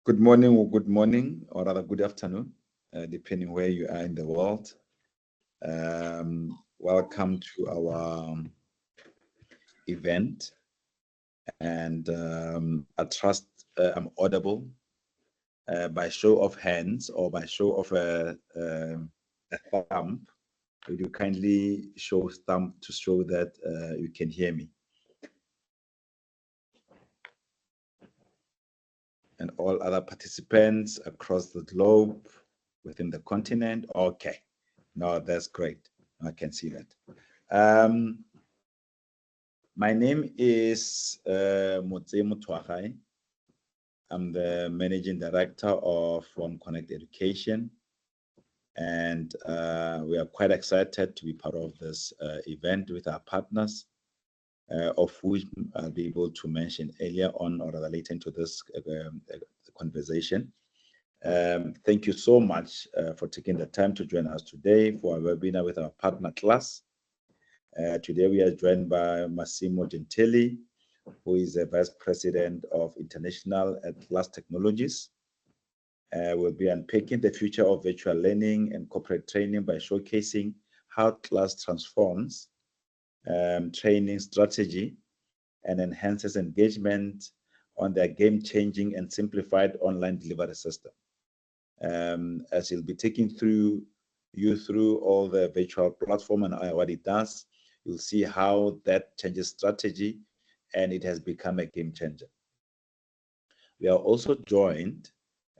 Good morning, or rather good afternoon, depending where you are in the world. Welcome to our event, and I trust I'm audible. By show of hands or by show of a thumb, would you kindly show thumb to show that you can hear me? And all other participants across the globe, within the continent. Okay, no, that's great. I can see that. My name is Munyao Mutwagai. I'm the managing director of Connect Education, and we are quite excited to be part of this event with our partners, of which I'll be able to mention earlier on or rather later into this conversation. Thank you so much for taking the time to join us today for our webinar with our partner class. Today we are joined by Massimo Gentili, who is the Vice President of International at Class Technologies. We'll be unpacking the future of virtual learning and corporate training by showcasing how class transforms training strategy and enhances engagement on their game-changing and simplified online delivery system. As he'll be taking you through all the virtual platform and what it does, you'll see how that changes strategy and it has become a game changer. We are also joined,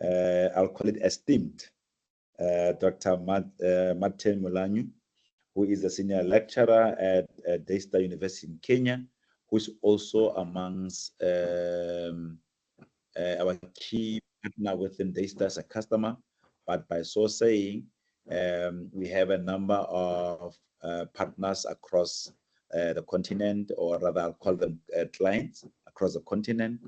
I'll call it esteemed, Dr. Martin Munyao, who is a senior lecturer at Daystar University in Kenya, who is also amongst our key partner within Daystar as a customer. But by so saying, we have a number of partners across the continent, or rather I'll call them clients across the continent.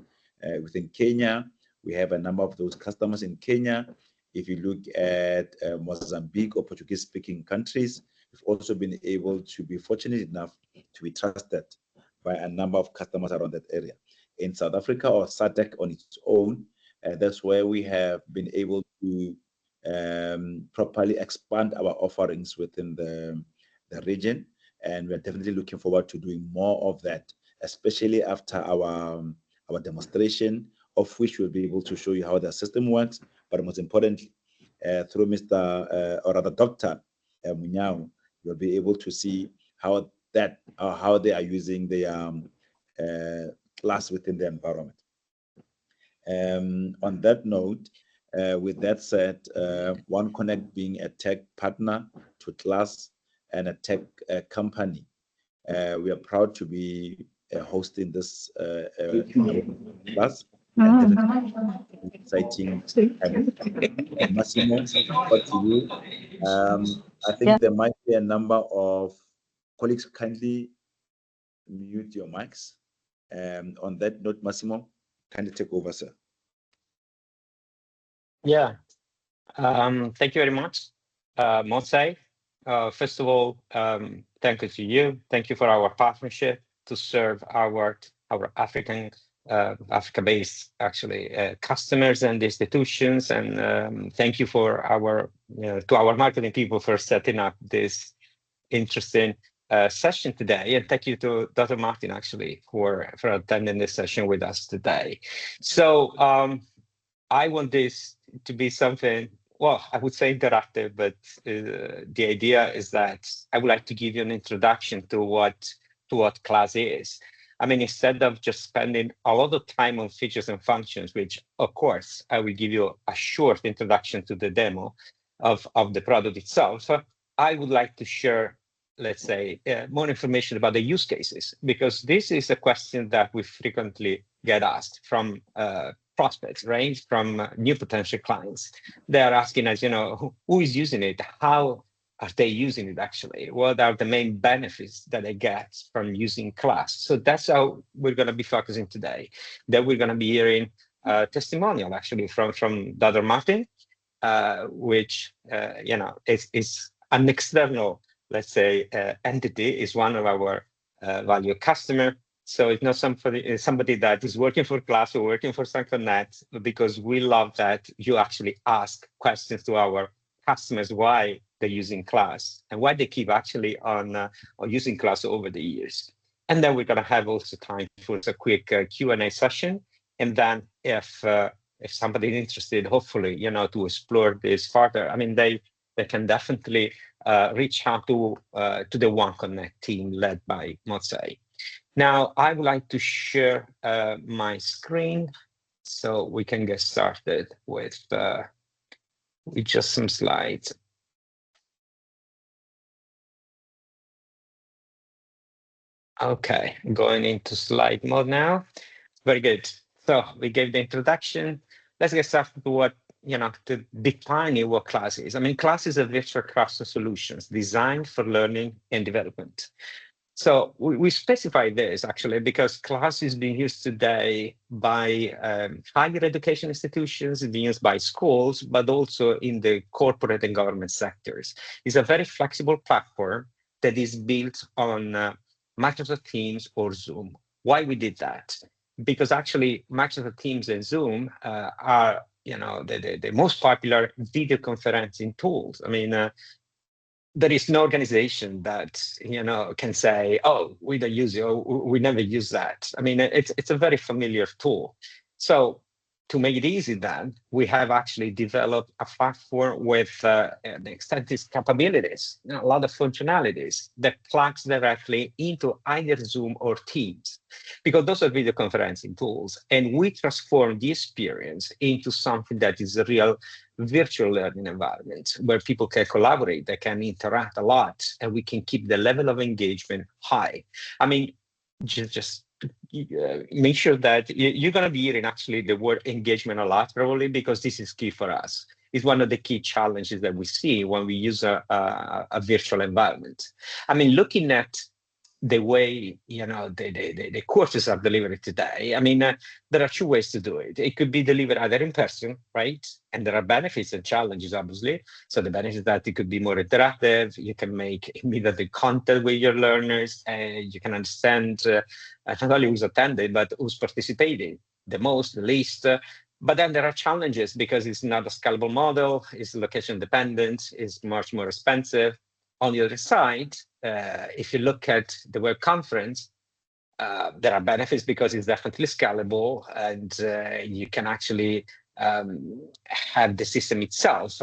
Within Kenya, we have a number of those customers in Kenya. If you look at Mozambique or Portuguese-speaking countries, we've also been able to be fortunate enough to be trusted by a number of customers around that area. In South Africa, or SADC on its own, that's where we have been able to properly expand our offerings within the region, and we're definitely looking forward to doing more of that, especially after our demonstration, of which we'll be able to show you how the system works, but most importantly, through Dr. Munyao, you'll be able to see how they are using the class within the environment. On that note, with that said, OneConnect being a tech partner to class and a tech company, we are proud to be hosting this class. And exciting. Massimo, what to you? I think there might be a number of colleagues. Kindly mute your mics. On that note, Massimo, kindly take over, sir. Yeah. Thank you very much, Mosai. First of all, thank you to you. Thank you for our partnership to serve our Africa-based customers and institutions, and thank you for to our marketing people for setting up this interesting session today, and thank you to Dr. Martin for attending this session with us today. So I want this to be something, well, I would say interactive, but the idea is that I would like to give you an introduction to what class is. I mean, instead of just spending a lot of time on features and functions, which of course, I will give you a short introduction to the demo of the product itself, I would like to share, let's say, more information about the use cases, because this is a question that we frequently get asked from prospects, right? From new potential clients. They are asking us, who is using it? How are they using it actually? What are the main benefits that they get from using class? So that's how we're going to be focusing today. Then we're going to be hearing testimonial actually from Dr. Martin, which is an external, let's say, entity, is one of our valued customer. So it's not somebody that is working for class or working for instructor-led, because we love that you actually ask questions to our customers why they're using class and why they keep actually on using class over the years. And then we're going to have also time for a quick Q&A session. And then if somebody is interested, hopefully, to explore this further, I mean, they can definitely reach out to the One Connect team led by Mozai. Now, I would like to share my screen so we can get started with just some slides. Okay, going into slide mode now. Very good. So we gave the introduction. Let's get started with to defining what class is. I mean, class is a virtual classroom solutions designed for learning and development. So we specify this actually because class is being used today by higher education institutions, it's being used by schools, but also in the corporate and government sectors. It's a very flexible platform that is built on Microsoft Teams or Zoom. Why we did that? Because actually Microsoft Teams and Zoom are the most popular video conferencing tools. I mean, there is no organization that can say, oh, we don't use it, or we never use that. I mean, it's a very familiar tool. So to make it easy, then we have actually developed a platform with extensive capabilities, a lot of functionalities that plugs directly into either Zoom or Teams, because those are video conferencing tools, and we transform the experience into something that is a real virtual learning environment where people can collaborate, they can interact a lot, and we can keep the level of engagement high. I mean, just make sure that you're going to be hearing actually the word engagement a lot, probably, because this is key for us. It's one of the key challenges that we see when we use a virtual environment. I mean, looking at the way the courses are delivered today, I mean, there are two ways to do it. It could be delivered either in person, right? And there are benefits and challenges, obviously. So the benefit is that it could be more interactive. You can make immediate contact with your learners, and you can understand not only who's attending, but who's participating, the most, the least. But then there are challenges because it's not a scalable model, it's location dependent, it's much more expensive. On the other side, if you look at the web conference, there are benefits because it's definitely scalable, and you can actually have the system itself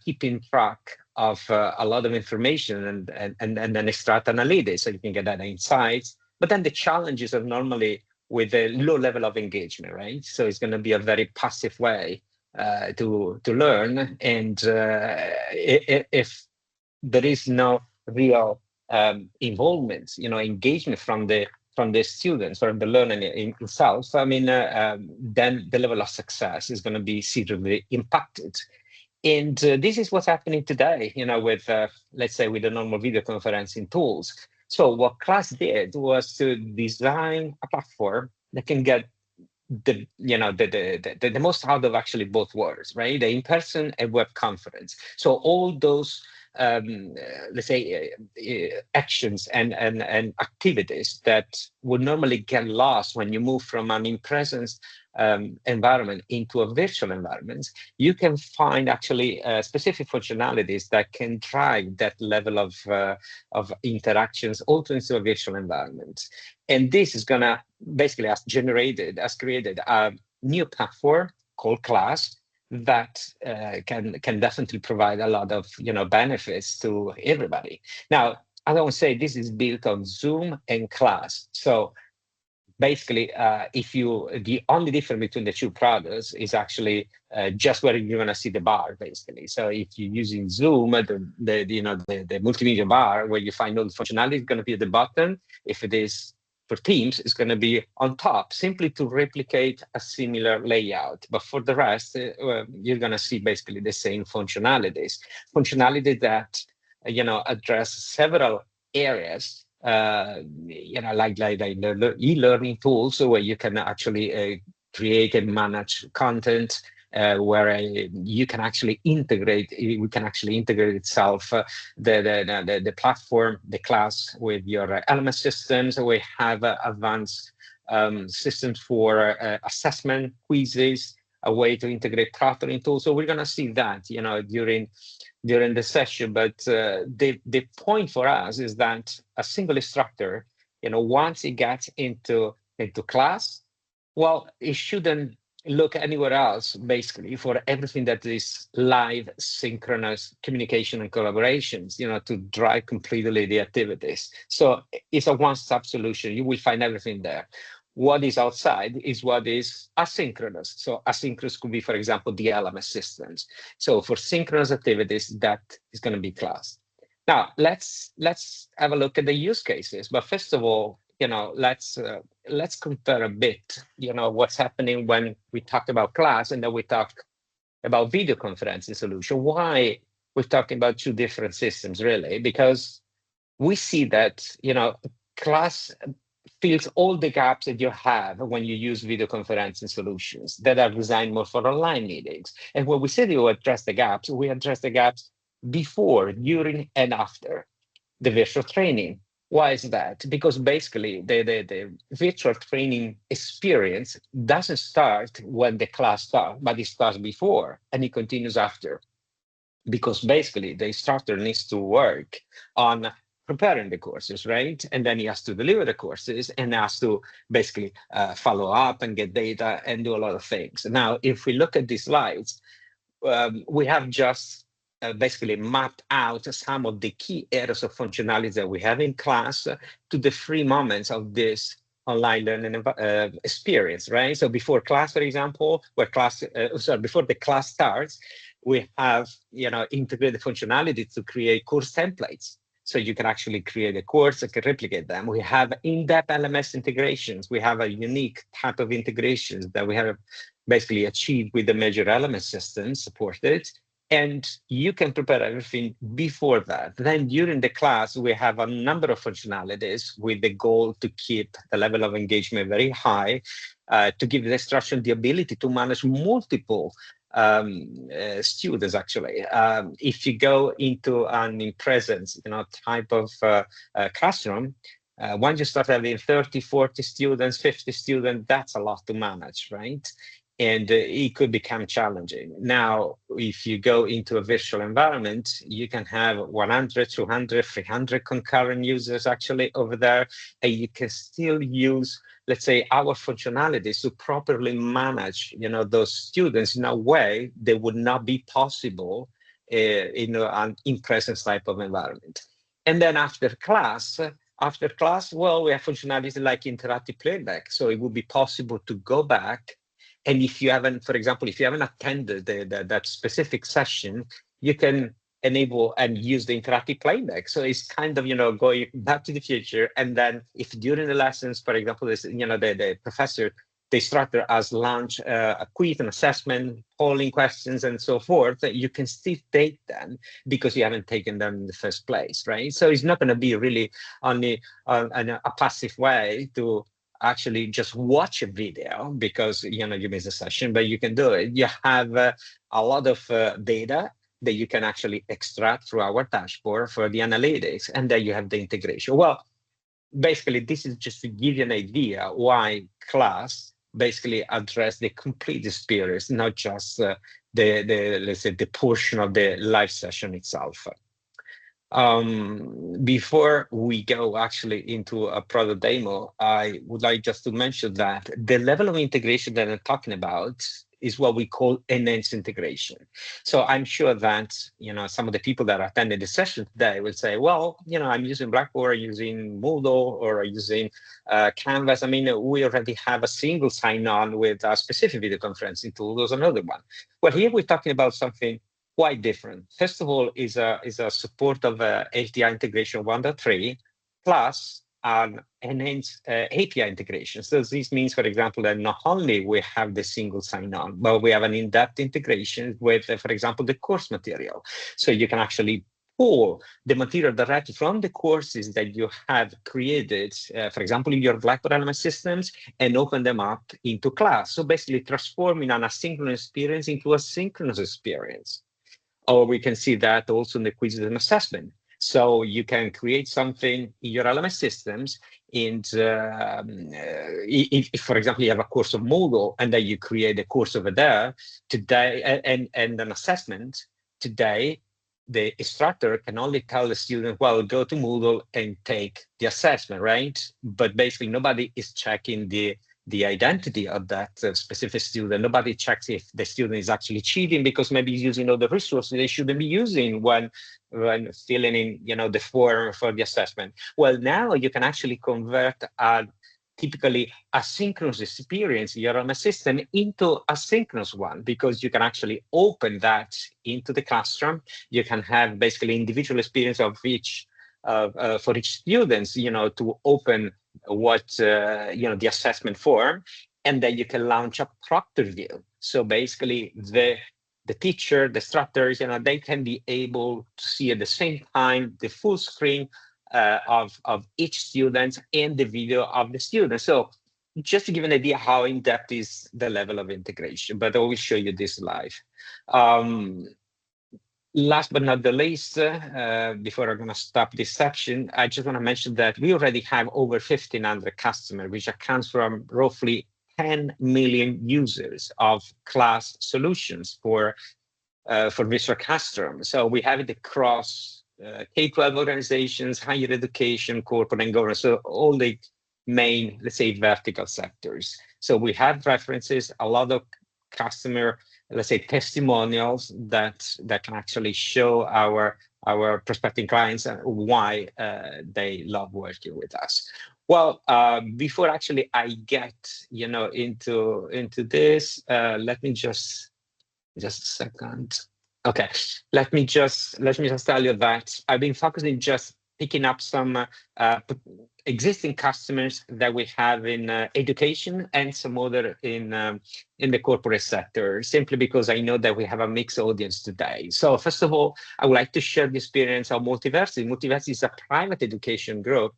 keeping track of a lot of information and then extract analytics, so you can get that insights. But then the challenges are normally with a low level of engagement, right? So it's going to be a very passive way to learn, and if there is no real involvement, engagement from the students or the learner itself, I mean, then the level of success is going to be seriously impacted. And this is what's happening today, with, let's say, with the normal video conferencing tools. So what class did was to design a platform that can get the most out of actually both worlds, right? The in-person and web conference. So all those let's say actions and activities that would normally get lost when you move from an in-presence environment into a virtual environment, you can find actually specific functionalities that can drive that level of interactions also into a virtual environment. And this is gonna basically has created a new platform called Class that can definitely provide a lot of benefits to everybody. Now, I don't say this is built on Zoom and Class. So basically, the only difference between the two products is actually just where you're going to see the bar, basically. So if you're using Zoom, the multimedia bar where you find all the functionality is going to be at the bottom. If it is for Teams, it's going to be on top, simply to replicate a similar layout. But for the rest, you're going to see basically the same functionalities that address several areas. Like the e-learning tools, where you can actually create and manage content, where you can actually integrate. We can actually integrate itself the platform, the class with your LMS systems. We have advanced systems for assessment, quizzes, a way to integrate proctoring tools. So we're going to see that, during the session. But the point for us is that a single instructor, once he gets into class, well, he shouldn't look anywhere else, basically, for everything that is live, synchronous communication and collaborations, to drive completely the activities. So it's a one-stop solution. You will find everything there. What is outside is what is asynchronous. So asynchronous could be, for example, the LMS systems. So for synchronous activities, that is going to be class. Now, let's have a look at the use cases. But first of all, let's compare a bit, what's happening when we talk about class and then we talk about video conferencing solution. Why we're talking about two different systems, really? Because we see that, class fills all the gaps that you have when you use video conferencing solutions that are designed more for online meetings. And when we say that we address the gaps, we address the gaps before, during, and after the virtual training. Why is that? Because basically the virtual training experience doesn't start when the class starts, but it starts before and it continues after. Because basically the instructor needs to work on preparing the courses, right? And then he has to deliver the courses and has to basically follow up and get data and do a lot of things. Now, if we look at these slides, we have just basically mapped out some of the key areas of functionality that we have in class to the 3 moments of this online learning experience, right? So before class, for example, before the class starts, we have integrated functionality to create course templates. So you can actually create a course and can replicate them. We have in-depth LMS integrations. We have a unique type of integrations that we have basically achieved with the major LMS systems supported. And you can prepare everything before that. Then during the class, we have a number of functionalities with the goal to keep the level of engagement very high, to give the instruction the ability to manage multiple students. Actually, if you go into an in-presence type of classroom, once you start having 30, 40 students, 50 students, that's a lot to manage, right? And it could become challenging. Now, if you go into a virtual environment, you can have 100, 200, 300 concurrent users actually over there, and you can still use, let's say, our functionalities to properly manage, those students in a way that would not be possible in an in-presence type of environment. And then after class, well, we have functionalities like interactive playback. So it would be possible to go back. And if you haven't, for example, if you haven't attended that specific session, you can enable and use the interactive playback. So it's kind of, going back to the future. And then if during the lessons, for example, this, the professor, the instructor has launched a quiz, an assessment, polling questions, and so forth, you can still take them because you haven't taken them in the first place, right? So it's not going to be really only a passive way to actually just watch a video because you miss a session, but you can do it. You have a lot of data that you can actually extract through our dashboard for the analytics, and then you have the integration. Well, basically, this is just to give you an idea why class basically address the complete experience, not just let's say the portion of the live session itself. Before we go actually into a product demo, I would like just to mention that the level of integration that I'm talking about is what we call enhanced integration. So I'm sure that, some of the people that attended the session today will say, well, I'm using Blackboard, using Moodle, or using Canvas. I mean, we already have a single sign-on with a specific video conferencing tool. There's another one. Well, here we're talking about something quite different. First of all, is a support of API integration 1.3 plus an enhanced API integration. So this means, for example, that not only we have the single sign-on, but we have an in-depth integration with, for example, the course material. So you can actually pull the material directly from the courses that you have created, for example, in your Blackboard LMS systems, and open them up into class. So basically transforming an asynchronous experience into a synchronous experience. Or we can see that also in the quizzes and assessment. So you can create something in your LMS systems, and if, for example, you have a course of Moodle, and then you create a course over there today, and an assessment today, the instructor can only tell the student, well, go to Moodle and take the assessment, right? But basically nobody is checking the identity of that specific student. Nobody checks if the student is actually cheating because maybe he's using all the resources they shouldn't be using when filling in, the form for the assessment. Well, now you can actually convert a typically asynchronous experience in your LMS system into a synchronous one, because you can actually open that into the classroom. You can have basically individual experience of each for each student, to open what the assessment form, and then you can launch a proctor view. So basically the teacher, the instructors, they can be able to see at the same time the full screen of each student and the video of the student. So just to give an idea how in-depth is the level of integration, but I will show you this live. Last but not the least, before I'm going to stop this section, I just want to mention that we already have over 1,500 customers, which accounts from roughly 10 million users of class solutions for Virtual Classroom. So we have it across K-12 organizations, higher education, corporate and government, so all the main, let's say, vertical sectors. So we have references, a lot of customer, let's say, testimonials that can actually show our prospective clients why they love working with us. Well, before actually I get into this, let me just a second. Okay, let me just tell you that I've been focusing just picking up some existing customers that we have in education and some other in the corporate sector, simply because I know that we have a mixed audience today. So first of all, I would like to share the experience of Multiversity. Multiversity is a private education group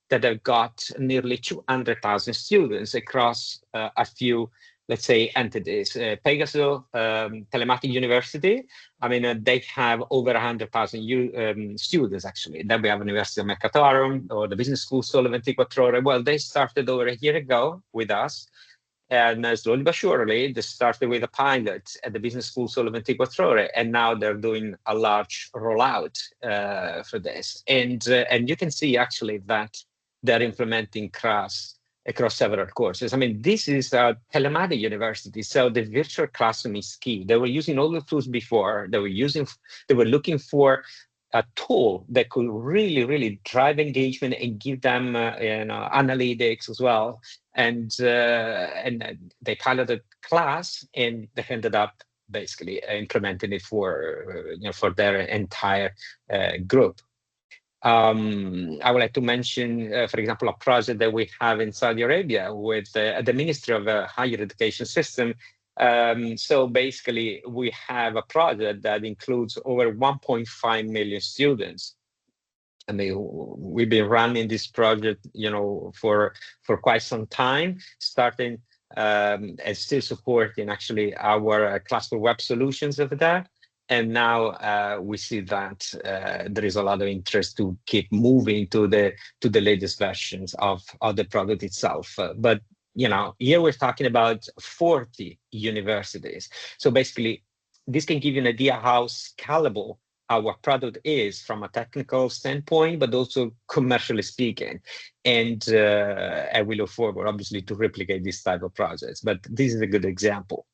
that have got nearly 200,000 students across a few, let's say, entities. Pegasus, Telematic University, they have over 100,000 students, actually. Then we have University of Mercatorum or the Business School Sole 24 Ore. Well, they started over a year ago with us. And slowly but surely, they started with a pilot at the Business School Sole 24 Ore, and now they're doing a large rollout for this. And you can see, actually, that they're implementing CRAS across several courses. This is a telematic university, so the virtual classroom is key. They were using all the tools before. They were looking for a tool that could really, really drive engagement and give them, analytics as well. And they piloted class, and they ended up basically implementing it for their entire group. I would like to mention, for example, a project that we have in Saudi Arabia with the Ministry of Higher Education System. So basically, we have a project that includes over 1.5 million students. We've been running this project, for quite some time, starting and still supporting actually our classroom web solutions over there. And now we see that there is a lot of interest to keep moving to the latest versions of the product itself. But here we're talking about 40 universities. So basically, this can give you an idea how scalable our product is from a technical standpoint, but also commercially speaking. And we look forward, obviously, to replicate this type of projects. But this is a good example.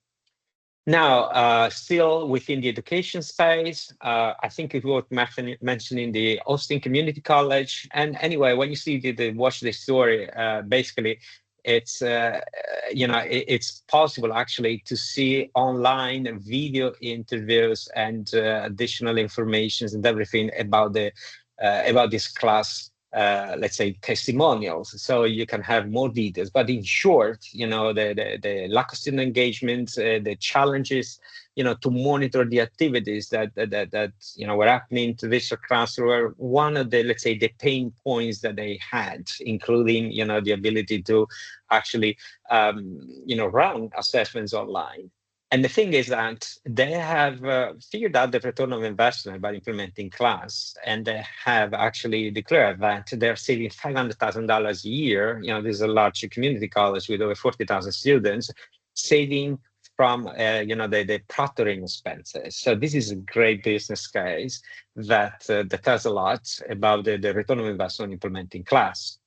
Now, still within the education space, I think it's worth mentioning the Austin Community College. And anyway, when you see watch the story, basically, it's it's possible actually to see online video interviews and additional information and everything about this class let's say, testimonials, so you can have more details. But in short, the lack of student engagement, the challenges, to monitor the activities that were happening to this class were one of the, let's say, the pain points that they had, including, the ability to actually, run assessments online. And the thing is that they have figured out the return of investment by implementing class, and they have actually declared that they're saving $500,000 a year. This is a large community college with over 40,000 students, saving from the proctoring expenses. So this is a great business case that tells a lot about the return of investment implementing class.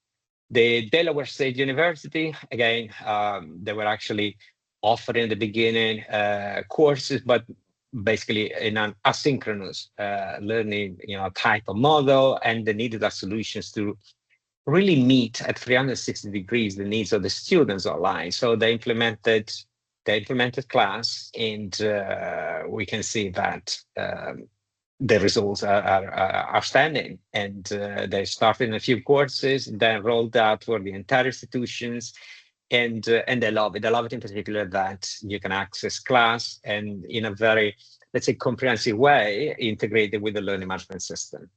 The Delaware State University, again, they were actually offering in the beginning courses, but basically in an asynchronous learning type of model, and they needed solutions to really meet at 360 degrees the needs of the students online. So they implemented class, and we can see that the results are outstanding. And they started in a few courses, then rolled out for the entire institutions, and they love it. They love it in particular that you can access class and in a very, let's say, comprehensive way, integrated with the learning management system.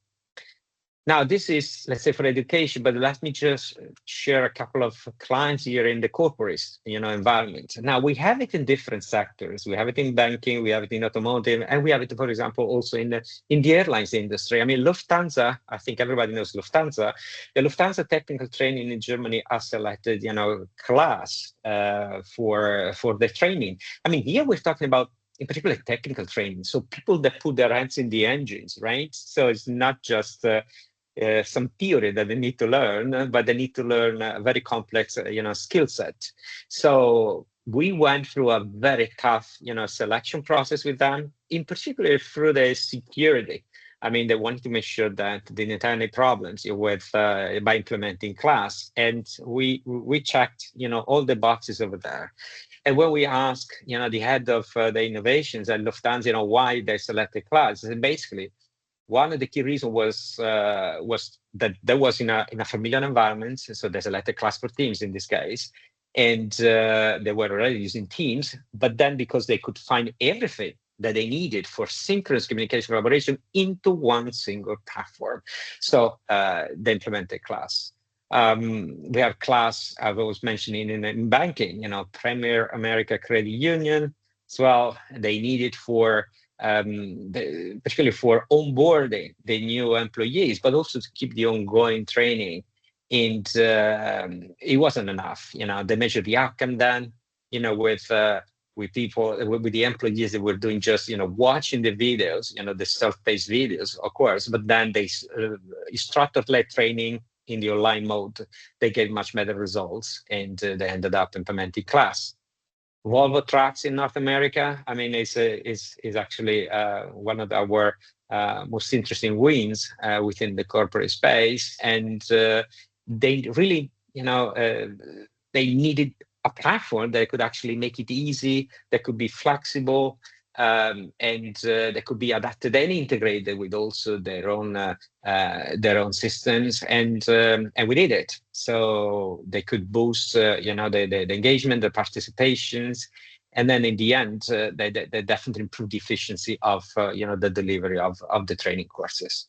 Now, this is, let's say, for education, but let me just share a couple of clients here in the corporate, environment. Now, we have it in different sectors. We have it in banking, we have it in automotive, and we have it, for example, also in the airlines industry. I mean, Lufthansa, I think everybody knows Lufthansa. The Lufthansa technical training in Germany has selected, class for the training. I mean, here we're talking about, in particular, technical training. So people that put their hands in the engines, right? So it's not just some theory that they need to learn, but they need to learn a very complex, skill set. So we went through a very tough, selection process with them, in particular through the security. I mean, they wanted to make sure that they didn't have any problems with by implementing class, and we checked, all the boxes over there. And when we asked, the head of the innovations at Lufthansa, why they selected class, and basically, one of the key reasons was that there was in a familiar environment, so they selected class for Teams in this case, and they were already using Teams, but then because they could find everything that they needed for synchronous communication collaboration into one single platform. So they implemented class. We have class, I was mentioning in banking, Premier America Credit Union as well. They need it for particularly for onboarding the new employees, but also to keep the ongoing training. And it wasn't enough. They measured the outcome then, with people, with the employees that were doing just, watching the videos, the self-paced videos, of course, but then they instructor-led training in the online mode, they gave much better results, and they ended up implementing class. Volvo Trucks in North America, I mean, is actually one of our most interesting wins within the corporate space, and they really, they needed a platform that could actually make it easy, that could be flexible, and that could be adapted and integrated with also their own systems, and we did it. So they could boost, the engagement, the participations, and then in the end, they definitely improved the efficiency of, the delivery of the training courses.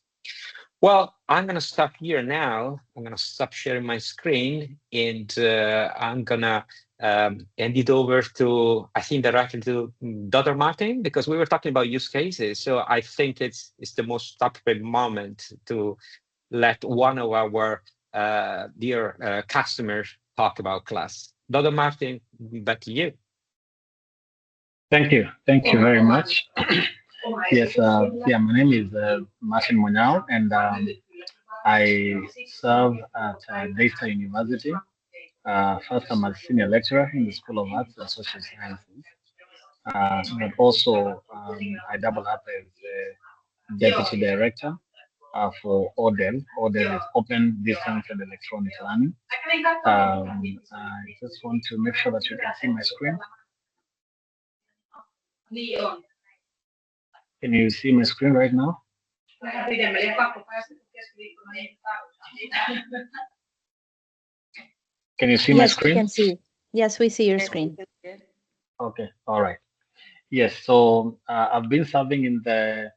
Well, I'm going to stop here now. I'm going to stop sharing my screen, and I'm going to hand it over to, I think, directly to Dr. Martin, because we were talking about use cases. So I think it's the most appropriate moment to let one of our dear customers talk about class. Dr. Martin, back to you. Thank you. Thank you very much. Yes, my name is Massimo Munyao, and I serve at Daystar University. First, I'm a senior lecturer in the School of Arts and Social Sciences, but also I double up as deputy director for ODEL. ODEL is Open Distance and Electronic Learning. I just want to make sure that you can see my screen. Can you see my screen right now? Can you see my screen? Yes, we can see. Yes, we see your screen. Okay, all right. Yes, so I've been serving in the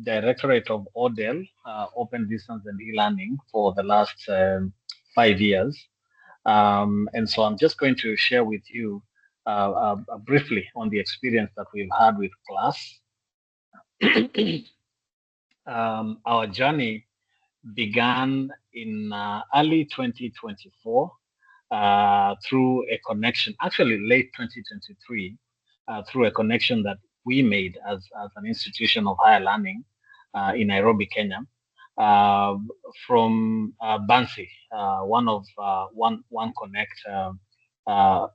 Directorate of ODEL, Open Distance and E-Learning, for the last 5 years. And so I'm just going to share with you briefly on the experience that we've had with class. Our journey began in early 2024 through a connection, actually late 2023, through a connection that we made as an institution of higher learning in Nairobi, Kenya, from Bansi, one Connect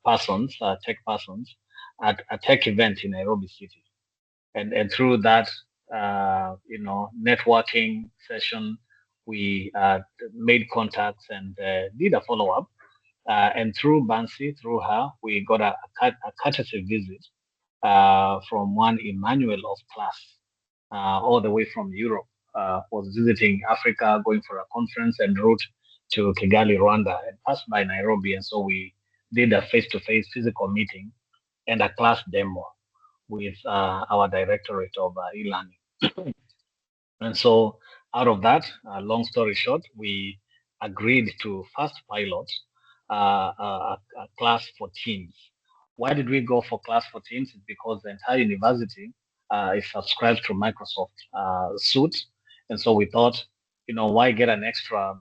persons, tech persons, at a tech event in Nairobi City. And through that, networking session, we made contacts and did a follow-up. And through Bansi, through her, we got a courtesy visit from one Emmanuel of class, all the way from Europe, was visiting Africa, going for a conference en route to Kigali, Rwanda, and passed by Nairobi. And so we did a face-to-face physical meeting and a class demo with our Directorate of E-Learning. And so out of that, long story short, we agreed to first pilot a class for teams. Why did we go for class for teams? It's because the entire university is subscribed to Microsoft Suite. And so we thought, why get an extra,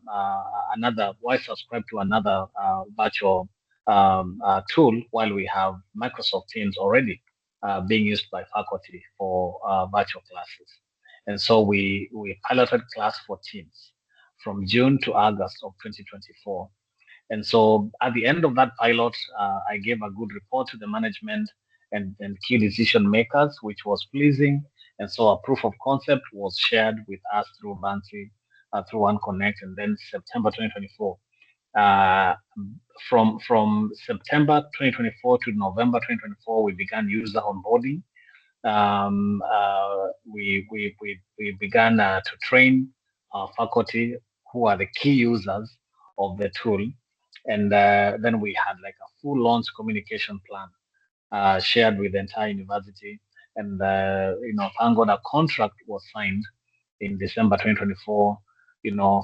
why subscribe to another virtual tool while we have Microsoft Teams already being used by faculty for virtual classes. And so we piloted class for teams from June to August of 2024. And so at the end of that pilot, I gave a good report to the management and key decision makers, which was pleasing. And so a proof of concept was shared with us through Bansi, through OneConnect, and then September 2024. From September 2024 to November 2024, we began user onboarding. We began to train our faculty who are the key users of the tool, and then we had like a full launch communication plan shared with the entire university, and thank God a contract was signed in December 2024,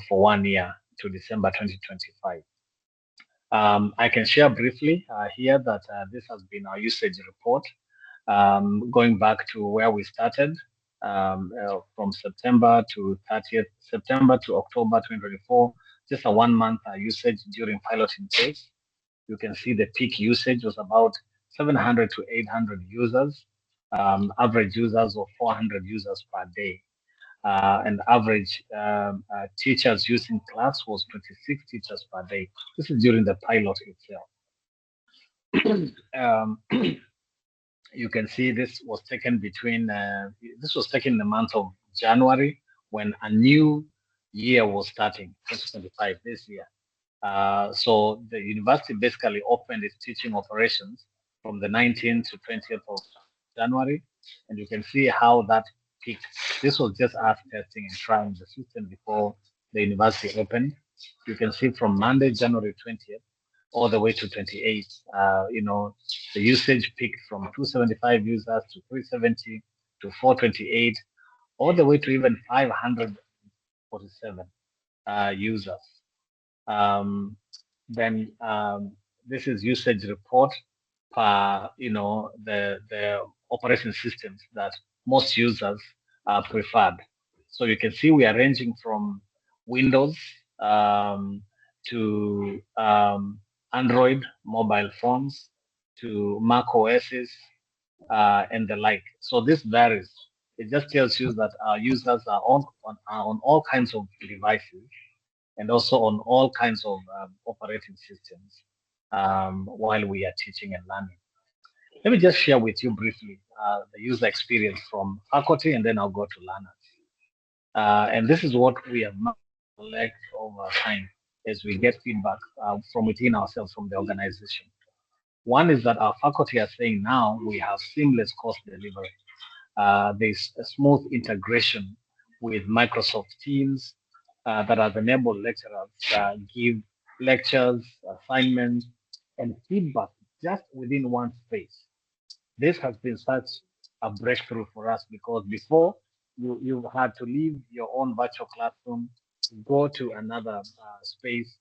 for 1 year to December 2025. I can share briefly here that this has been our usage report. Going back to where we started, from September to 30th, September to October 2024, just a 1 month usage during piloting phase. You can see the peak usage was about 700 to 800 users, average users of 400 users per day. And average teachers using class was 26 teachers per day. This is during the pilot itself. You can see this was taken in the month of January, when a new year was starting, 2025, this year. So the university basically opened its teaching operations from the 19th to 20th of January, and you can see how that peaked. This was just us testing and trying the system before the university opened. You can see from Monday, January 20th, all the way to 28th, the usage peaked from 275 users to 370 to 428, all the way to even 547 users. Then this is usage report per the operating systems that most users preferred. So you can see we are ranging from Windows to Android mobile phones to Mac OSs and the like. So this varies. It just tells you that our users are on all kinds of devices and also on all kinds of operating systems while we are teaching and learning. Let me just share with you briefly the user experience from faculty, and then I'll go to learners. And this is what we have collected over time as we get feedback from within ourselves, from the organization. One is that our faculty are saying now we have seamless course delivery. There's a smooth integration with Microsoft Teams that has enabled lecturers give lectures, assignments, and feedback just within one space. This has been such a breakthrough for us because before you had to leave your own virtual classroom, go to another space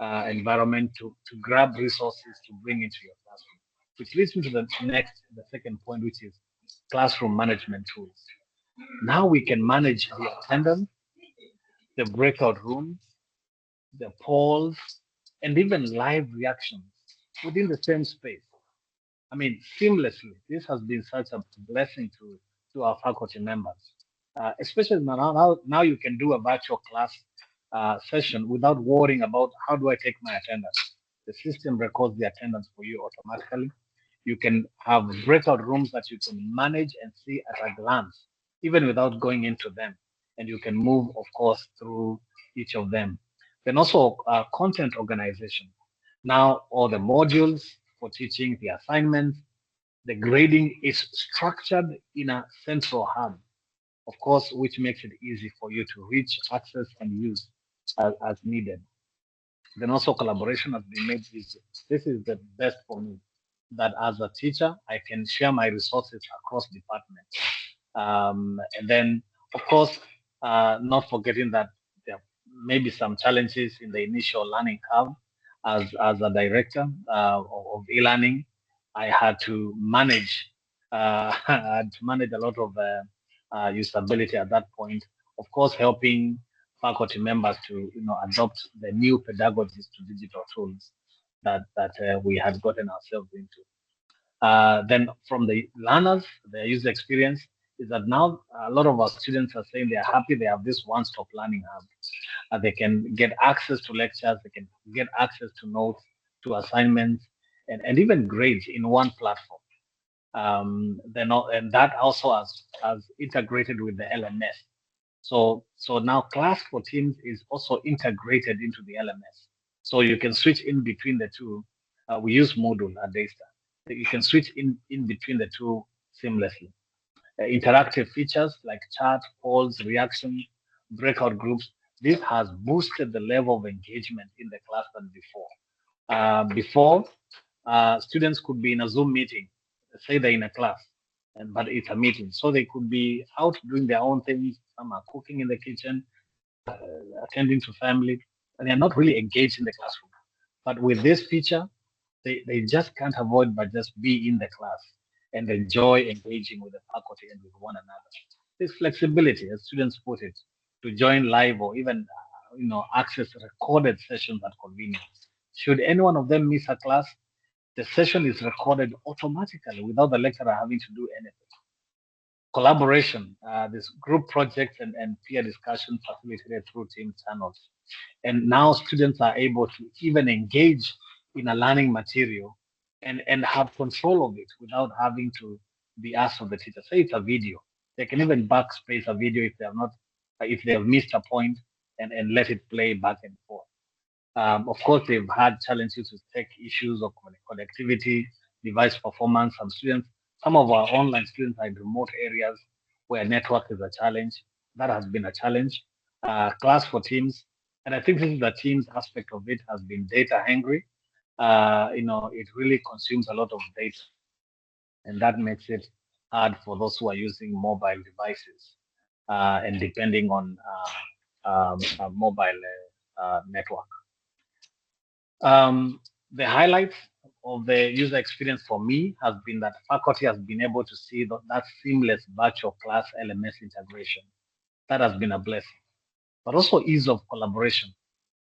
environment to grab resources to bring into your classroom. Which leads me to the second point, which is classroom management tools. Now we can manage the attendance, the breakout rooms, the polls, and even live reactions within the same space. I mean, seamlessly. This has been such a blessing to our faculty members, especially now you can do a virtual class session without worrying about how do I take my attendance. The system records the attendance for you automatically. You can have breakout rooms that you can manage and see at a glance, even without going into them. And you can move, of course, through each of them. Then also content organization. Now all the modules for teaching, the assignments, the grading is structured in a central hub, of course, which makes it easy for you to reach, access, and use as needed. Then also collaboration has been made easy. This is the best for me, that as a teacher, I can share my resources across departments. And then, of course, not forgetting that there may be some challenges in the initial learning curve. As a director of eLearning, I had to manage I had to manage a lot of usability at that point. Of course, helping faculty members to adopt the new pedagogies to digital tools that we had gotten ourselves into. Then from the learners, their user experience is that now a lot of our students are saying they are happy they have this one-stop learning hub. They can get access to lectures, they can get access to notes, to assignments, and even grades in one platform. And that also has integrated with the LMS. So now Class for Teams is also integrated into the LMS. So you can switch in between the two. We use Moodle at Daystar. You can switch in between the two seamlessly. Interactive features like chat, polls, reaction, breakout groups. This has boosted the level of engagement in the class than before. Before, students could be in a Zoom meeting, say they're in a class, but it's a meeting. So they could be out doing their own things. Some are cooking in the kitchen, attending to family, and they're not really engaged in the classroom. But with this feature, they just can't avoid but just be in the class and enjoy engaging with the faculty and with one another. This flexibility, as students put it, to join live or even access recorded sessions at convenience. Should any one of them miss a class, the session is recorded automatically without the lecturer having to do anything. Collaboration, this group projects and peer discussion facilitated through team channels. And now students are able to even engage in a learning material and have control of it without having to be asked of the teacher. Say it's a video. They can even backspace a video if they have missed a point and let it play back and forth. Of course, they've had challenges with tech issues of connectivity, device performance. Some of our online students are in remote areas where network is a challenge. That has been a challenge. Class for Teams, and I think this is the Teams aspect of it, has been data hungry. It really consumes a lot of data, and that makes it hard for those who are using mobile devices and depending on a mobile network. The highlights of the user experience for me has been that faculty has been able to see that seamless virtual class LMS integration. That has been a blessing. But also ease of collaboration,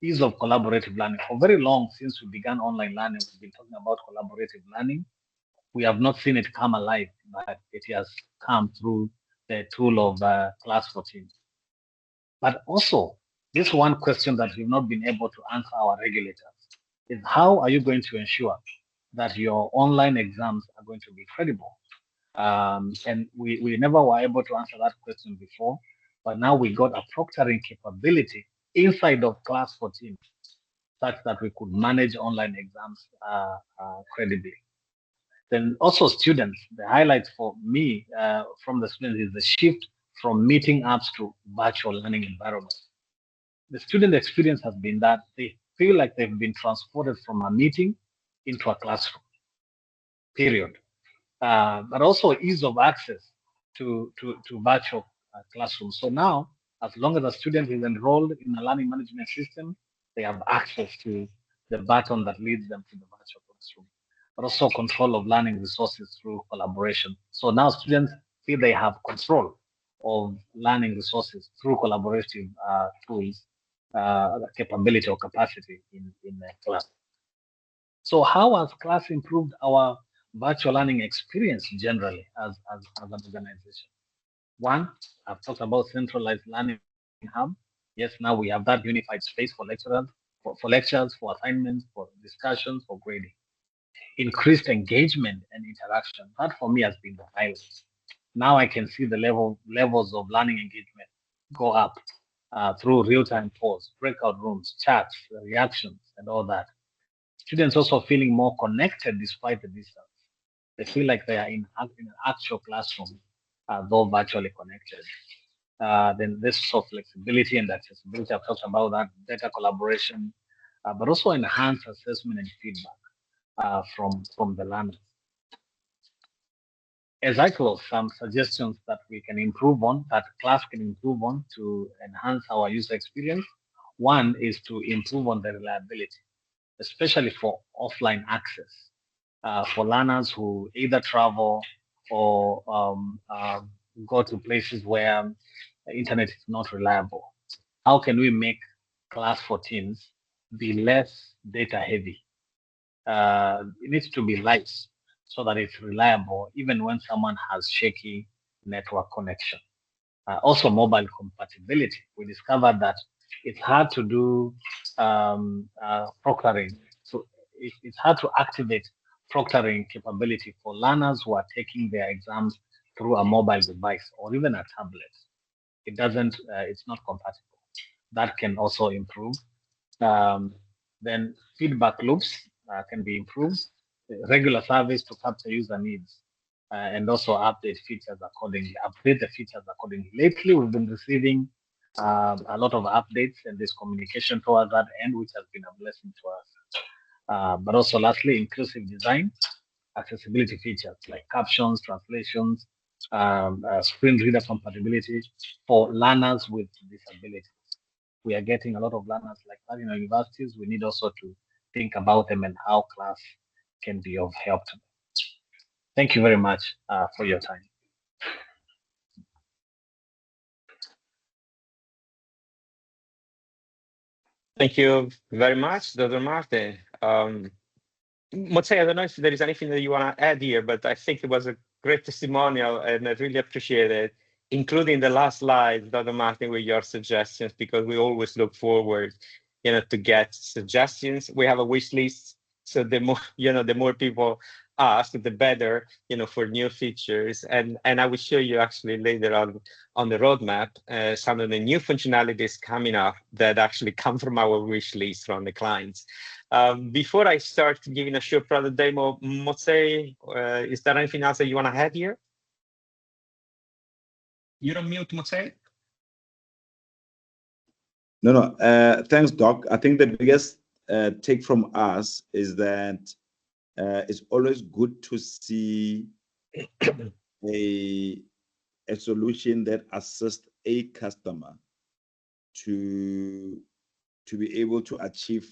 ease of collaborative learning. For very long, since we began online learning, we've been talking about collaborative learning. We have not seen it come alive, but it has come through the tool of Class for Teams. But also, this one question that we've not been able to answer our regulators is how are you going to ensure that your online exams are going to be credible? And we never were able to answer that question before, but now we got a proctoring capability inside of Class for Teams such that we could manage online exams credibly. Then also students, the highlight for me from the students is the shift from meeting apps to virtual learning environments. The student experience has been that they feel like they've been transported from a meeting into a classroom, period. But also ease of access to virtual classrooms. So now, as long as a student is enrolled in a learning management system, they have access to the button that leads them to the virtual classroom, but also control of learning resources through collaboration. So now students feel they have control of learning resources through collaborative tools, capability or capacity in the class. So how has class improved our virtual learning experience generally as an organization? One, I've talked about centralized learning hub. Yes, now we have that unified space for lecturers, for lectures, for assignments, for discussions, for grading. Increased engagement and interaction. That for me has been the highlight. Now I can see the levels of learning engagement go up through real-time polls, breakout rooms, chats, reactions, and all that. Students also feeling more connected despite the distance. They feel like they are in an actual classroom, though virtually connected. Then this sort of flexibility and accessibility, I've talked about that, data collaboration, but also enhanced assessment and feedback from the learners. As I close, some suggestions that we can improve on, that class can improve on to enhance our user experience. One is to improve on the reliability, especially for offline access, for learners who either travel or go to places where the internet is not reliable. How can we make class 14s be less data heavy? It needs to be light so that it's reliable even when someone has shaky network connection. Also, mobile compatibility. We discovered that it's hard to do proctoring. So it's hard to activate proctoring capability for learners who are taking their exams through a mobile device or even a tablet. It doesn't, it's not compatible. That can also improve. Then feedback loops can be improved. Regular service to capture user needs and also update features accordingly. Update the features accordingly. Lately, we've been receiving a lot of updates and this communication towards that end, which has been a blessing to us. But also, lastly, inclusive design, accessibility features like captions, translations, screen reader compatibility for learners with disabilities. We are getting a lot of learners like that in our universities. We need also to think about them and how class can be of help to them. Thank you very much for your time. Thank you very much, Dr. Martin. Motse, I don't know if there is anything that you want to add here, but I think it was a great testimonial and I really appreciate it, including the last slide, Dr. Martin, with your suggestions, because we always look forward, to get suggestions. We have a wish list. So the more, the more people ask, the better, for new features. And I will show you actually later on the roadmap, some of the new functionalities coming up that actually come from our wish list from the clients. Before I start giving a short product demo, Motse, is there anything else that you want to add here? You're on mute, Motse. No. Thanks, Doc. I think the biggest take from us is that it's always good to see a solution that assists a customer to be able to achieve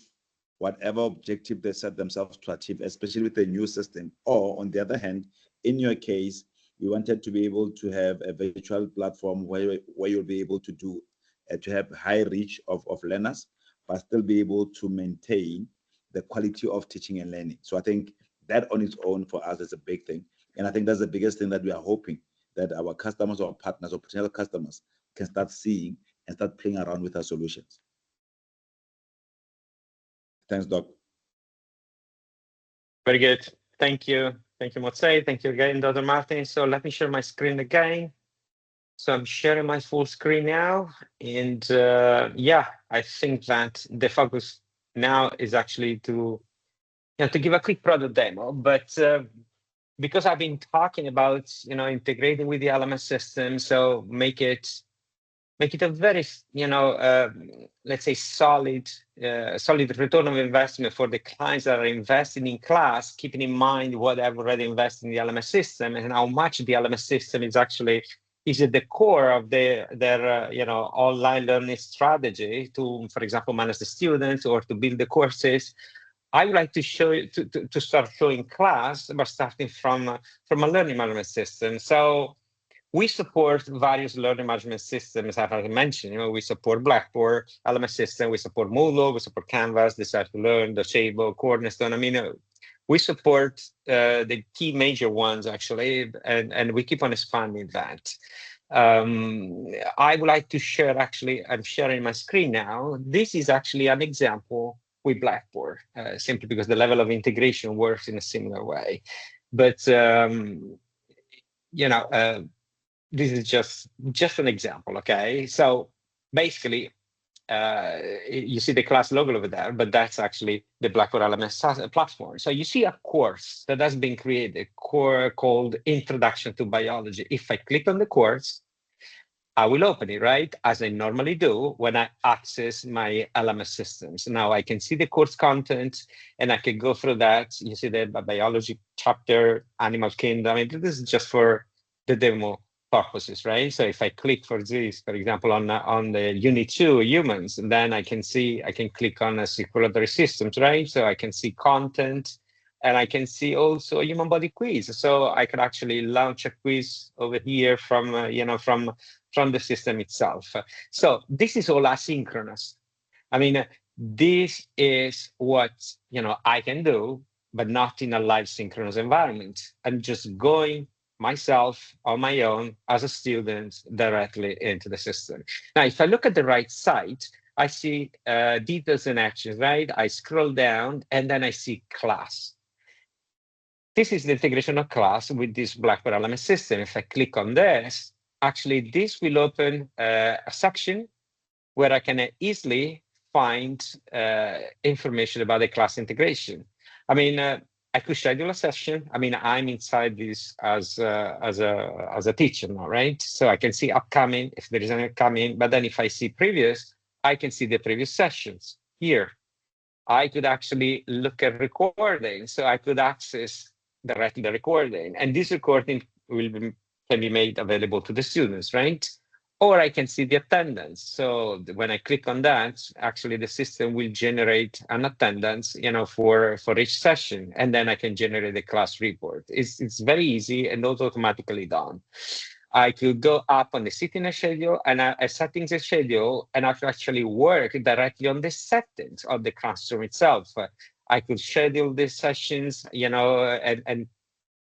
whatever objective they set themselves to achieve, especially with a new system. Or on the other hand, in your case, you wanted to be able to have a virtual platform where you'll be able to do to have high reach of learners, but still be able to maintain the quality of teaching and learning. So I think that on its own for us is a big thing. And I think that's the biggest thing that we are hoping that our customers or partners or potential customers can start seeing and start playing around with our solutions. Thanks, Doc. Very good. Thank you. Thank you, Motse. Thank you again, Dr. Martin. So let me share my screen again. So I'm sharing my full screen now. And yeah, I think that the focus now is actually to give a quick product demo. But because I've been talking about, integrating with the LMS system, so make it a very, let's say solid return of investment for the clients that are investing in class, keeping in mind what I've already invested in the LMS system and how much the LMS system is actually at the core of their online learning strategy to, for example, manage the students or to build the courses. I would like to show you to start showing class, but starting from a learning management system. So we support various learning management systems, as I mentioned. We support Blackboard, LMS system, we support Moodle, we support Canvas, Daystar to Learn, Docebo, Cornerstone. I mean, we support the key major ones, actually, and we keep on expanding that. I would like to share, actually, I'm sharing my screen now. This is actually an example with Blackboard, simply because the level of integration works in a similar way. But, this is just an example, okay? So basically, you see the class logo over there, but that's actually the Blackboard LMS platform. So you see a course that has been created, called Introduction to Biology. If I click on the course, I will open it, right? As I normally do when I access my LMS systems. Now I can see the course content and I can go through that. You see the biology chapter, animal kingdom. I mean, this is just for the demo purposes, right? So if I click for this, for example, on the Unit 2 humans, and then I can click on circulatory systems, right? So I can see content, and I can see also a human body quiz. So I can actually launch a quiz over here from the system itself. So this is all asynchronous. I mean, this is what I can do, but not in a live synchronous environment. I'm just going myself on my own as a student directly into the system. Now, if I look at the right side, I see details and actions, right? I scroll down and then I see class. This is the integration of class with this Blackboard LMS system. If I click on this, actually this will open a section where I can easily find information about the class integration. I mean, I could schedule a session. I mean, I'm inside this as a teacher now, right? So I can see upcoming if there is any upcoming. But then if I see previous, I can see the previous sessions here. I could actually look at recording, so I could access directly the recording, and this recording can be made available to the students, right? Or I can see the attendance. So when I click on that, actually the system will generate an attendance, for each session, and then I can generate a class report. It's very easy and also automatically done. I could go up on the sitting schedule and a settings schedule, and I could actually work directly on the settings of the classroom itself. I could schedule these sessions, and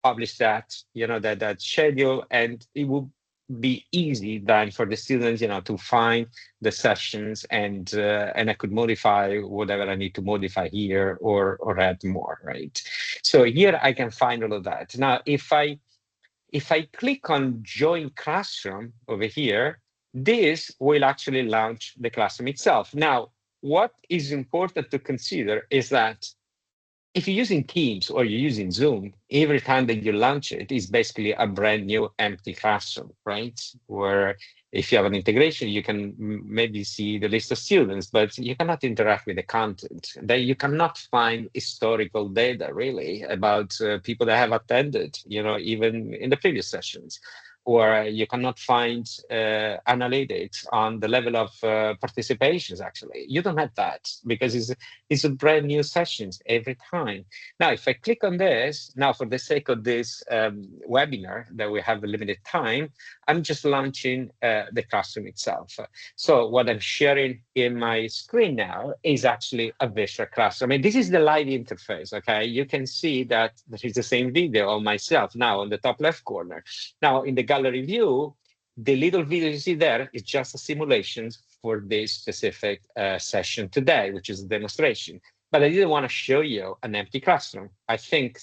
publish that, that schedule, and it will be easy then for the students, to find the sessions, and I could modify whatever I need to modify here or add more, right? So here I can find all of that. Now, if I click on Join Classroom over here, this will actually launch the classroom itself. Now, what is important to consider is that if you're using Teams or you're using Zoom, every time that you launch it is basically a brand new empty classroom, right? Where if you have an integration, you can maybe see the list of students, but you cannot interact with the content. Then you cannot find historical data really about people that have attended, even in the previous sessions. Or you cannot find analytics on the level of participations, actually. You don't have that because it's a brand new sessions every time. Now, if I click on this, now for the sake of this webinar that we have a limited time, I'm just launching the classroom itself. So what I'm sharing in my screen now is actually a virtual classroom. I mean, this is the live interface, okay? You can see that there is the same video of myself now on the top left corner. Now, in the gallery view, the little video you see there is just a simulation for this specific session today, which is a demonstration. But I didn't want to show you an empty classroom. I think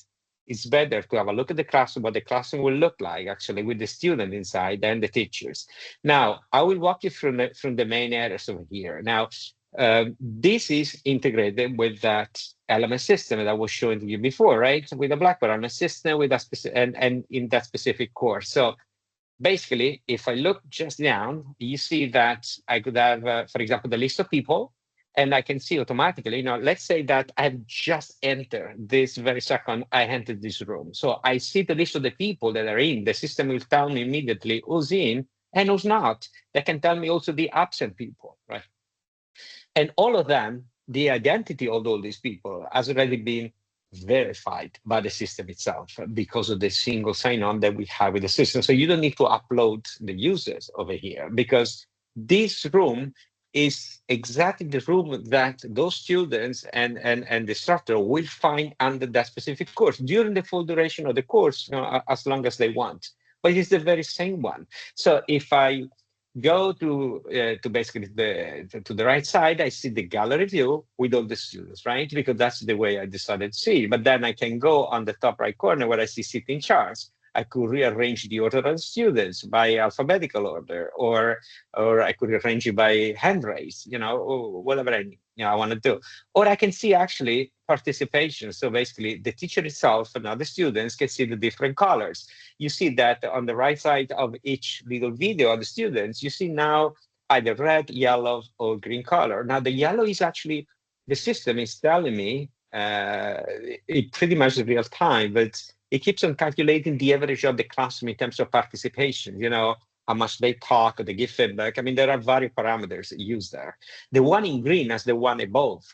it's better to have a look at the classroom, what the classroom will look like actually with the student inside and the teachers. Now, I will walk you through the main areas over here. Now, this is integrated with that element system that I was showing to you before, right? With a Blackboard element system with a specific and in that specific course. So basically, if I look just down, you see that I could have, for example, the list of people, and I can see automatically, let's say that I've just entered this very second, I entered this room. So I see the list of the people that are in. The system will tell me immediately who's in and who's not. They can tell me also the absent people, right? And all of them, the identity of all these people has already been verified by the system itself because of the single sign-on that we have with the system. So you don't need to upload the users over here because this room is exactly the room that those students and the instructor will find under that specific course during the full duration of the course, as long as they want. But it's the very same one. So if I go to basically to the right side, I see the gallery view with all the students, right? Because that's the way I decided to see. But then I can go on the top right corner where I see sitting charts. I could rearrange the order of students by alphabetical order, or I could rearrange it by hand raise, or whatever I want to do. Or I can see actually participation. So basically the teacher itself and other students can see the different colors. You see that on the right side of each little video of the students, you see now either red, yellow, or green color. Now the yellow is actually, the system is telling me it pretty much real time, but it keeps on calculating the average of the classroom in terms of participation, how much they talk, or they give feedback. I mean, there are various parameters used there. The one in green is the one above.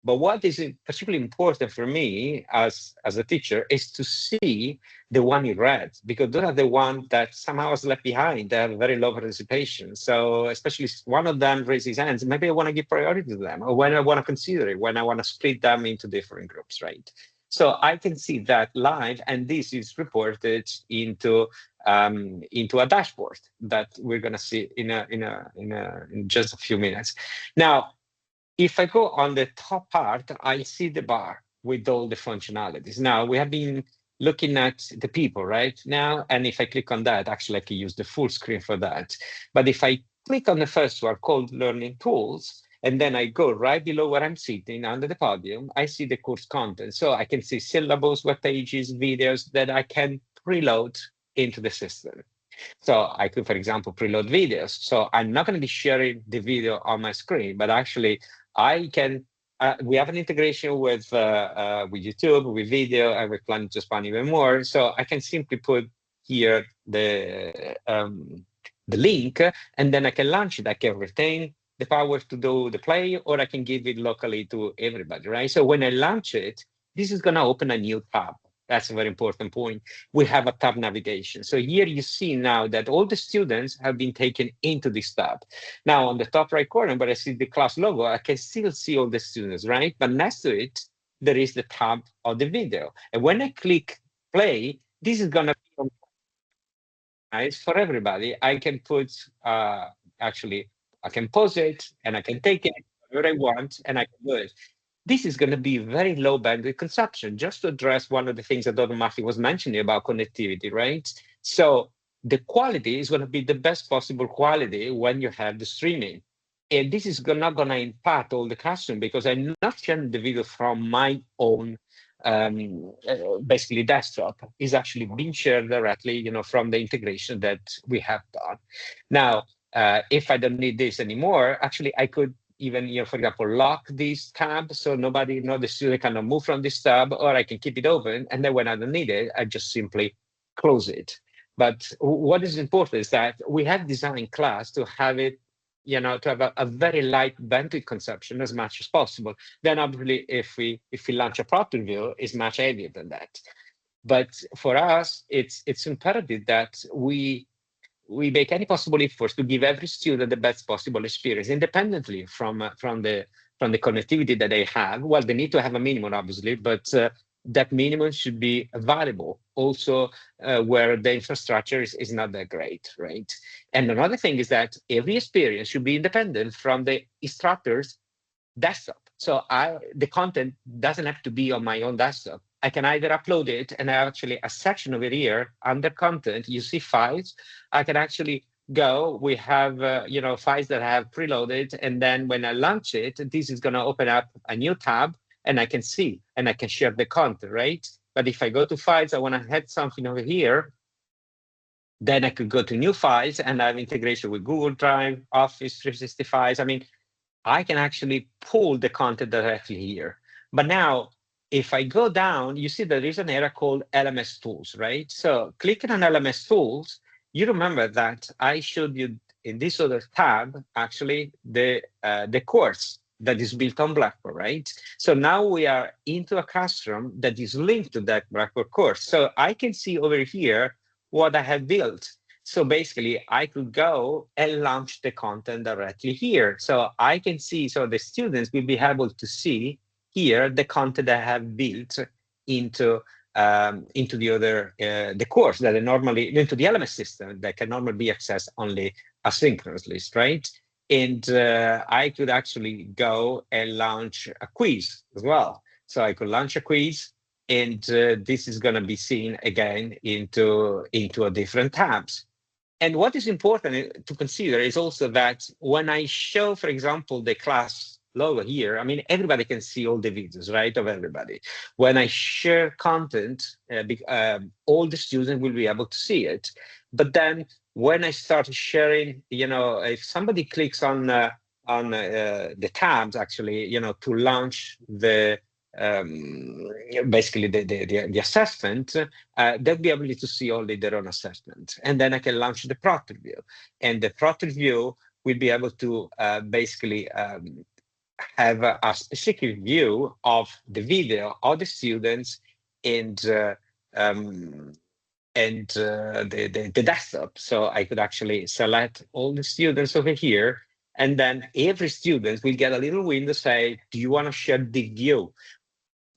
But what is particularly important for me as a teacher is to see the one in red, because those are the ones that somehow is left behind. They have very low participation. So especially if one of them raises hands, maybe I want to give priority to them, or when I want to consider it, when I want to split them into different groups, right? So I can see that live, and this is reported into a dashboard that we're going to see in just a few minutes. Now, if I go on the top part, I see the bar with all the functionalities. Now, we have been looking at the people right now, and if I click on that, actually I can use the full screen for that. But if I click on the first one called Learning Tools, and then I go right below where I'm sitting under the podium, I see the course content. So I can see syllables, web pages, videos that I can preload into the system. So I could, for example, preload videos. So I'm not going to be sharing the video on my screen, but actually I can, we have an integration with YouTube, with video, and we're planning to expand even more. So I can simply put here the link, and then I can launch it. I can retain the power to do the play, or I can give it locally to everybody, right? So when I launch it, this is going to open a new tab. That's a very important point. We have a tab navigation. So here you see now that all the students have been taken into this tab. Now on the top right corner, but I see the class logo, I can still see all the students, right? But next to it, there is the tab of the video. And when I click play, this is going to be nice for everybody. I can put, actually, I can pause it and I can take it wherever I want and I can do it. This is going to be very low bandwidth consumption, just to address one of the things that Dr. Martin was mentioning about connectivity, right? So the quality is going to be the best possible quality when you have the streaming. And this is not going to impact all the classroom because I'm not sharing the video from my own basically desktop. Is actually being shared directly, from the integration that we have done. Now, if I don't need this anymore, actually I could even, for example, lock this tab so nobody, the student cannot move from this tab, or I can keep it open. And then when I don't need it, I just simply close it. But what is important is that we have designed class to have it, to have a very light bandwidth consumption as much as possible. Then obviously, if we launch a product review, it's much heavier than that. But for us, it's imperative that we make any possible efforts to give every student the best possible experience, independently from the connectivity that they have. Well, they need to have a minimum, obviously, but that minimum should be available also where the infrastructure is not that great, right? And another thing is that every experience should be independent from the instructor's desktop. So the content doesn't have to be on my own desktop. I can either upload it, and I actually a section over here under content, you see files. I can actually go, we have files that I have preloaded, and then when I launch it, this is going to open up a new tab and I can see, and I can share the content, right? But if I go to files, I want to add something over here, then I could go to new files and have integration with Google Drive, Office 365. I mean, I can actually pull the content directly here. But now, if I go down, you see there is an area called LMS Tools, right? So clicking on LMS Tools, you remember that I showed you in this other tab, actually, the course that is built on Blackboard, right? So now we are into a classroom that is linked to that Blackboard course. So I can see over here what I have built. So basically, I could go and launch the content directly here. So I can see, so the students will be able to see here the content I have built into the other, the course that I normally, into the LMS system that can normally be accessed only asynchronously, right? And I could actually go and launch a quiz as well. So I could launch a quiz, and this is going to be seen again into a different tabs. And what is important to consider is also that when I show, for example, the class logo here, I mean, everybody can see all the videos, right, of everybody. When I share content, all the students will be able to see it. But then when I start sharing, you know, if somebody clicks on the tabs, actually, you know, to launch the basically the assessment, they'll be able to see only their own assessment. And then I can launch the proctor view. And the proctor view will be able to basically have a specific view of the video of the students and the desktop. So I could actually select all the students over here, and then every student will get a little window say, do you want to share the view?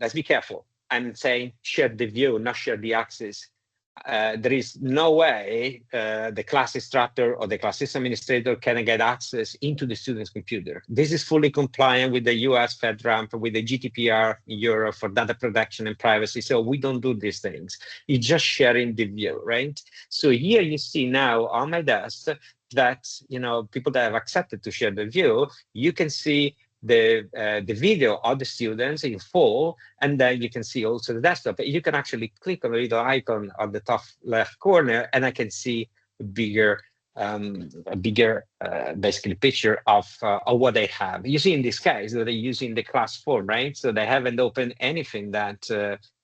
Let's be careful. I'm saying share the view, not share the access. There is no way the class instructor or the class system administrator can get access into the student's computer. This is fully compliant with the US FedRAMP, with the GDPR in Europe for data protection and privacy. So we don't do these things. You're just sharing the view, right? So here you see now on my desk that, you know, people that have accepted to share the view, you can see the video of the students in full, and then you can see also the desktop. You can actually click on the little icon on the top left corner, and I can see a bigger basically picture of what they have. You see in this case that they're using the class form, right? So they haven't opened anything that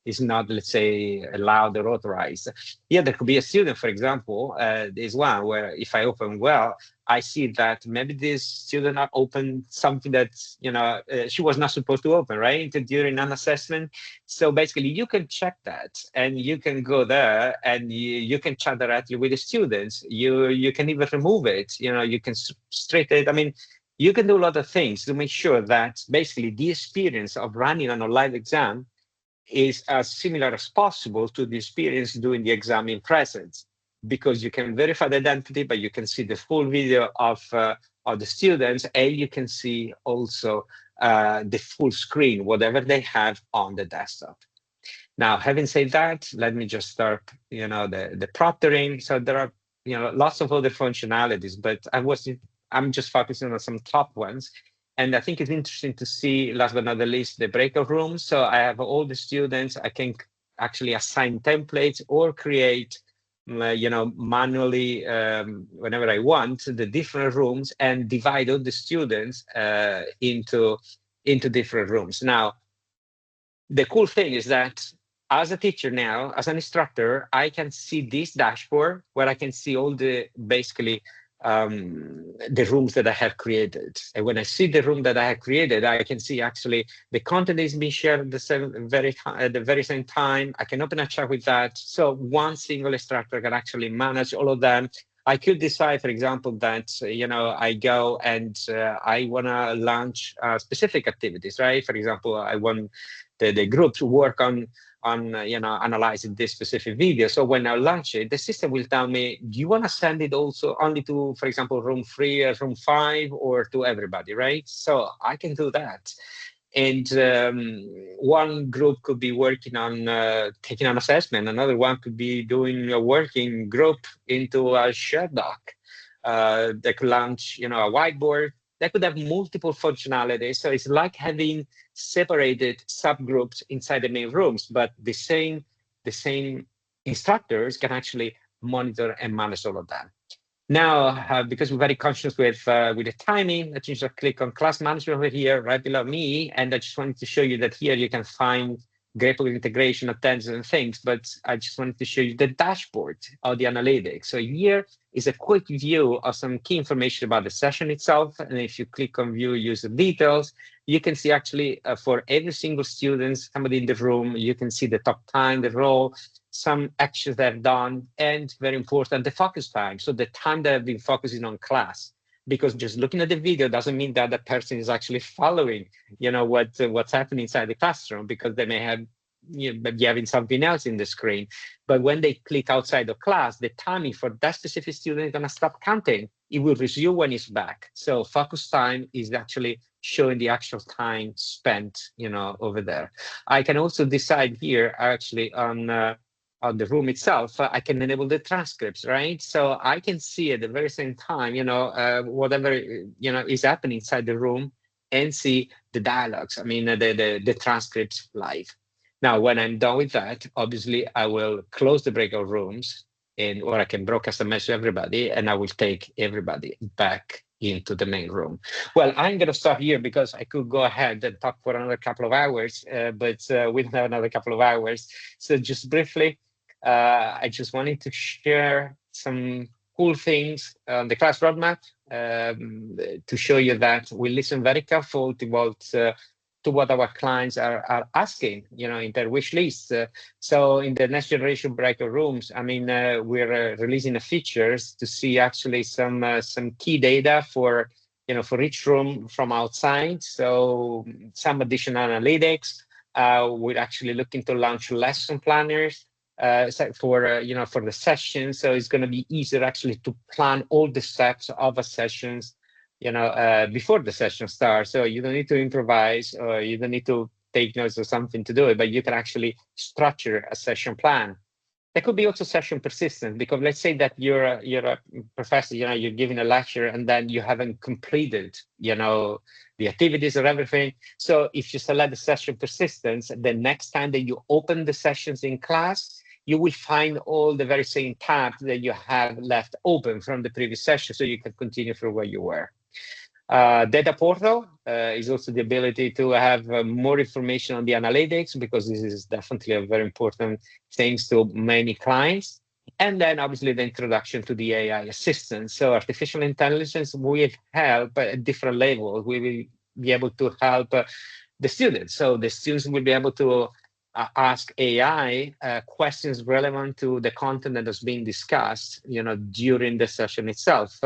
is not, let's say, allowed or authorized. Yeah, there could be a student, for example, there's one where if I open well, I see that maybe this student not opened something that, you know, she was not supposed to open, right, during an assessment. So basically, you can check that, and you can go there, and you can chat directly with the students. You can even remove it. You know, you can straighten it. I mean, you can do a lot of things to make sure that basically the experience of running an online exam is as similar as possible to the experience doing the exam in presence, because you can verify the identity, but you can see the full video of the students, and you can see also the full screen, whatever they have on the desktop. Now, having said that, let me just start, you know, the proctoring. So there are, you know, lots of other functionalities, but I'm just focusing on some top ones. And I think it's interesting to see, last but not the least, the breakout rooms. So I have all the students. I can actually assign templates or create, you know, manually, whenever I want, the different rooms, and divide all the students into different rooms. Now, the cool thing is that as a teacher now, as an instructor, I can see this dashboard where I can see all the basically the rooms that I have created. And when I see the room that I have created, I can see actually the content is being shared at the very same time. I can open a chat with that. So one single instructor can actually manage all of them. I could decide, for example, that, you know, I go and I want to launch specific activities, right? For example, I want the group to work on you know, analyzing this specific video. So when I launch it, the system will tell me, do you want to send it also only to, for example, room 3 or room 5, or to everybody, right? So I can do that. And one group could be working on taking an assessment. Another one could be doing a working group into a shared doc. They could launch, you know, a whiteboard. They could have multiple functionalities. So it's like having separated subgroups inside the main rooms, but the same instructors can actually monitor and manage all of that. Now, because we're very conscious with the timing, let's just click on class management over here, right below me. And I just wanted to show you that here you can find graphical integration, attendance, and things. But I just wanted to show you the dashboard of the analytics. So here is a quick view of some key information about the session itself. And if you click on view user details, you can see actually for every single student, somebody in the room, you can see the top time, the role, some actions they've done, and very important, the focus time. So the time that I've been focusing on class, because just looking at the video doesn't mean that the person is actually following, what's happening inside the classroom, because they may have, be having something else in the screen. But when they click outside of class, the timing for that specific student is going to stop counting. It will resume when it's back. So focus time is actually showing the actual time spent, over there. I can also decide here actually on the room itself, I can enable the transcripts, right? So I can see at the very same time, whatever, is happening inside the room, and see the dialogues. I mean, the transcripts live. Now, when I'm done with that, obviously I will close the breakout rooms, or I can broadcast a message to everybody, and I will take everybody back into the main room. Well, I'm going to stop here because I could go ahead and talk for another couple of hours, but we don't have another couple of hours. So just briefly, I just wanted to share some cool things on the class roadmap to show you that we listen very careful to what our clients are asking, in their wish list. So in the next generation breakout rooms, I mean, we're releasing features to see actually some key data for each room from outside. So some additional analytics. We're actually looking to launch lesson planners for the session. So it's going to be easier actually to plan all the steps of a sessions, before the session starts. So you don't need to improvise, or you don't need to take notes or something to do it, but you can actually structure a session plan. There could be also session persistence, because let's say that you're a professor, you're giving a lecture and then you haven't completed, the activities or everything. So if you select the session persistence, the next time that you open the sessions in class, you will find all the very same tabs that you have left open from the previous session, so you can continue from where you were. Data portal is also the ability to have more information on the analytics, because this is definitely a very important thing to many clients. And then obviously the introduction to the AI assistant. So artificial intelligence will help at different levels. We will be able to help the students. So the students will be able to ask AI questions relevant to the content that is being discussed, during the session itself.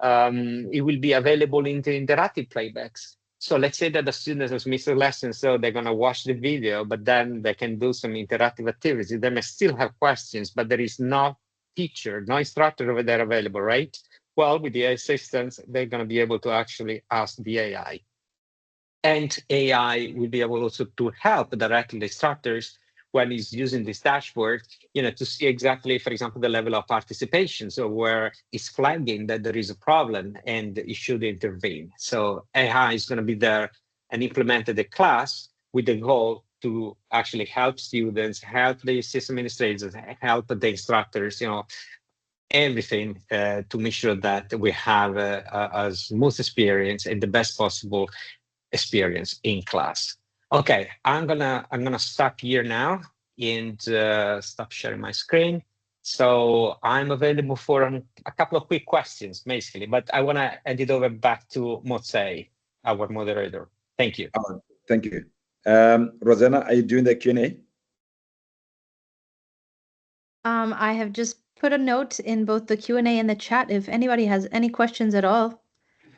It will be available in the interactive playbacks. So let's say that the student has missed a lesson, so they're going to watch the video, but then they can do some interactive activities. They may still have questions, but there is no teacher, no instructor over there available, right? Well, with the assistants, they're going to be able to actually ask the AI. And AI will be able also to help directly the instructors when he's using this dashboard, to see exactly, for example, the level of participation. So where it's flagging that there is a problem and it should intervene. So AI is going to be there and implemented the class with the goal to actually help students, help the system administrators, help the instructors, everything to make sure that we have a smooth experience and the best possible experience in class. Okay, I'm gonna stop here now and stop sharing my screen. So I'm available for a couple of quick questions, basically, but I want to hand it over back to Mozei, our moderator. Thank you. Thank you. Rosanna, are you doing the Q&A? I have just put a note in both the Q&A and the chat. If anybody has any questions at all,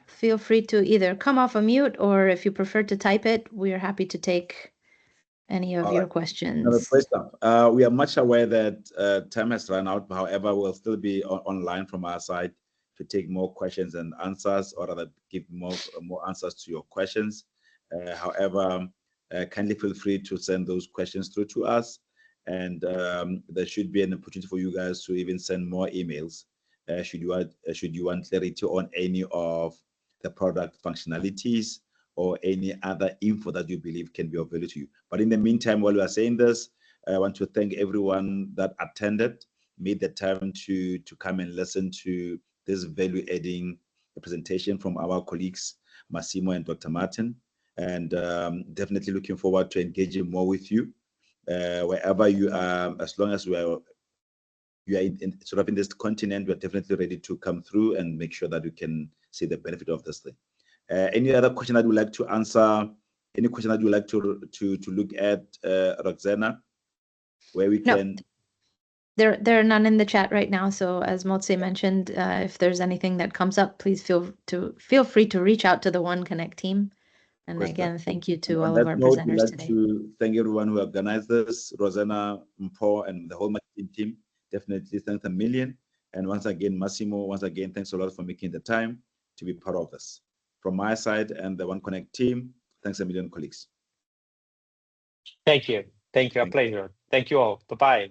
feel free to either come off a mute, or if you prefer to type it, we are happy to take any of your questions. First up, we are much aware that time has run out. However, we'll still be online from our side to take more questions and answers, or rather give more answers to your questions. However, kindly feel free to send those questions through to us, and there should be an opportunity for you guys to even send more emails should you want clarity on any of the product functionalities or any other info that you believe can be of value to you. But in the meantime, while we are saying this, I want to thank everyone that attended, made the time to come and listen to this value-adding presentation from our colleagues, Massimo and Dr. Martin. And definitely looking forward to engaging more with you wherever you are. As long as you are sort of in this continent, we're definitely ready to come through and make sure that we can see the benefit of this thing. Any other question that you would like to answer? Any question that you would like to look at, Roxana, where we can? There are none in the chat right now. So as Motse mentioned, if there's anything that comes up, please feel free to reach out to the One Connect team. And again, thank you to all of our presenters we'd like today. to thank everyone who organized this, Rosanna, Mpo, and the whole marketing team. Definitely thanks a million. And once again, Massimo, once again, thanks a lot for making the time to be part of this. From my side and the One Connect team, thanks a million, colleagues. Thank you. Thank you. A pleasure. Thank you all. Bye-bye.